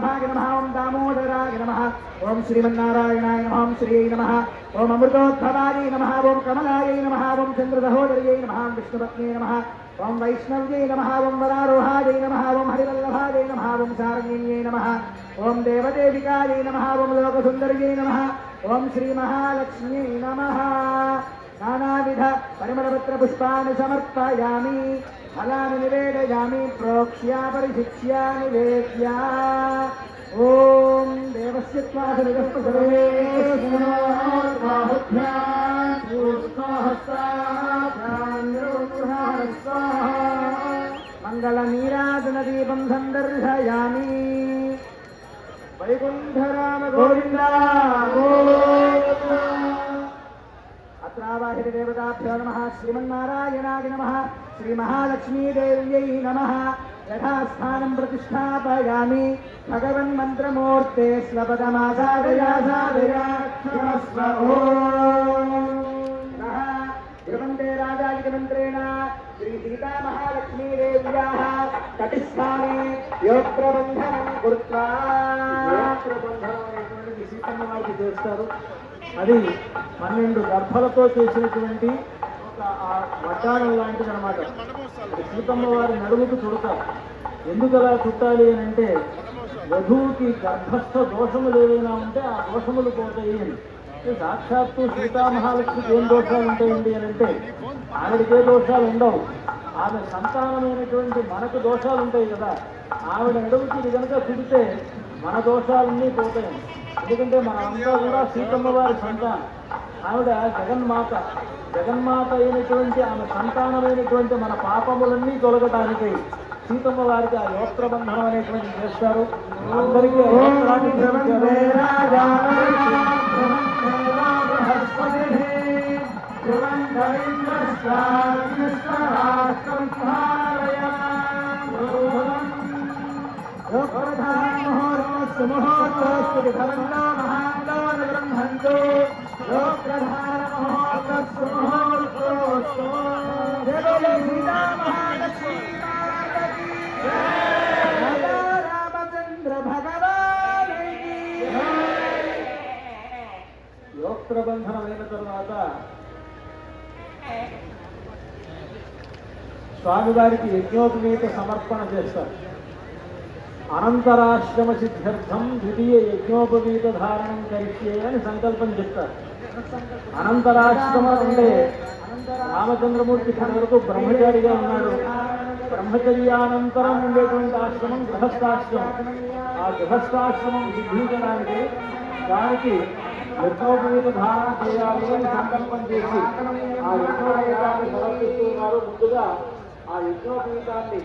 वल्लभाय नमः ओम दामोदराय नमः ओम श्रीमन्नारायणाय नमः ओम श्रीयै नमः ओम अमृतोद्भवाय नमः ओम कमलाय नमः ओम चंद्रसहोदर्यै नमः ओम विष्णुपत्न्यै नमः ओम वैष्णव्यै नमः ओम वरारोहाय नमः ओम हरिवल्लभाय नमः ओम सारण्यै नमः ओम देवदेविकायै नमः ओम लोकसुन्दर्यै नमः ओम श्रीमहालक्ष्म्यै नमः नानाविध परिमलपत्र पुष्पाणि समर्पयामि फलानि निवेदयामि प्रोक्ष्या परिशिक्ष्या निवेद्या ओम देवस्य त्वासनिदस्तु सर्वे मंगलनीराजनदीपं सन्दर्शयामि वैकुण्ठराम गोविन्द अत्रावाहित देवताभ्यो नमः श्रीमन्नारायणाय नमः श्रीमहालक्ष्मीदेव्यै नमः यथास्थानं प्रतिष्ठापयामि भगवन्मन्त्रमूर्ते स्वपदमासादया सादया नमस्व ध्रुवन्ते राजायिकमन्त्रेण श्रीसीतामहालक्ष्मीदेव्याः कटिस्थाने योगप्रबन्धनं कृत्वा సీతమ్మ వారికి చేస్తారు. అది 12 గర్భలతో చేసినటువంటి ఒక వడ్డాణం లాంటిది అనమాట. సీతమ్మ వారి నడుముకు చుడతారు. ఎందుకు అలా చుట్టాలి అని అంటే వధువుకి గర్భస్థ దోషములు ఏవైనా ఉంటే ఆ దోషములు పోతాయి అని. సాక్షాత్తు సీతామహాలక్ష్మికి ఏం దోషాలు ఉంటాయండి అని అంటే ఆవిడకే దోషాలు ఉండవు. ఆమె సంతానమైనటువంటి మనకు దోషాలు ఉంటాయి కదా. ఆవిడ నడుముకి ఇది కనుక చుడితే మన దోషాలన్నీ పోతాయి. ఎందుకంటే మనంతా కూడా సీతమ్మ వారి సంతానం. ఆవిడ జగన్మాత అయినటువంటి ఆమె సంతానమైనటువంటి మన పాపములన్నీ తొలగటానికి సీతమ్మ వారికి ఆ యోత్రబంధనం అనేటువంటి చేస్తారు. అందరికీ యోత్రబంధనమైన తర్వాత స్వామివారికి యజ్ఞోపవీత సమర్పణ చేస్తారు. అనంతరాశ్రమ సిద్ధ్యర్థం ద్వితీయ యజ్ఞోపవీత ధారణం కరిష్యే అని సంకల్పం చెప్తారు. అనంతరాశ్రమం అంటే రామచంద్రమూర్తి ఇప్పటి వరకు బ్రహ్మచారిగా ఉన్నాడు. బ్రహ్మచర్యానంతరం ఉండేటువంటి ఆశ్రమం గృహస్థాశ్రమం. ఆ గృహస్థాశ్రమం సిద్ధించడానికి దానికి యజ్ఞోపవీత ధారణ చేయాలి అని సంకల్పం చేసి ఆ యజ్ఞోపవీతాన్ని సమర్పిస్తున్నారు. ముందుగా ఆ యజ్ఞోపవీతాన్ని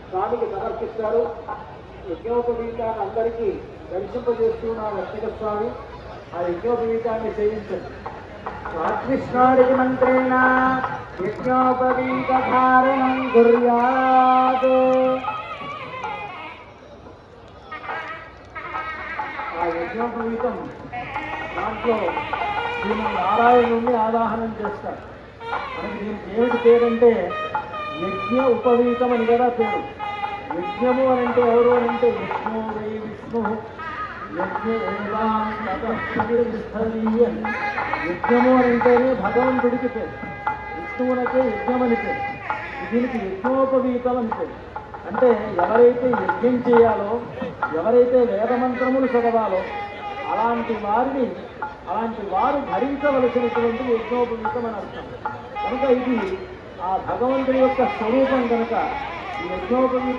స్వామికి సమర్పిస్తారు. యజ్ఞోపవీతాన్ని అందరికీ దర్శింపజేస్తున్నారు వర్తిక స్వామి. ఆ యజ్ఞోపవీతాన్ని చేయించండి. కృష్ణుడికి మంత్రేణ యజ్ఞోపవీత ధారణం కుర్యాత్. ఆ యజ్ఞోపవీతం దాంట్లో శ్రీమన్నారాయణుణ్ణి ఆవాహనం చేస్తారు. మనకి దీనికి ఏమిటి పేరంటే యజ్ఞ ఉపవీతం అని కదా పేరు. యజ్ఞము అని అంటే ఎవరు అని అంటే విష్ణు వై విష్ణు యజ్ఞస్థలీయన్. యజ్ఞము అని అంటేనే భగవంతుడికి పేరు. విష్ణువునకే యజ్ఞం అని పేరు. దీనికి యజ్ఞోపవీతం అని పేరు. అంటే ఎవరైతే యజ్ఞం చేయాలో, ఎవరైతే వేదమంత్రములు చదవాలో అలాంటి వారు ధరించవలసినటువంటి యజ్ఞోపవీతం అని అర్థం. కనుక ఇది ఆ భగవంతుడి యొక్క స్వరూపం కనుక ఈ యజ్ఞోపవీతం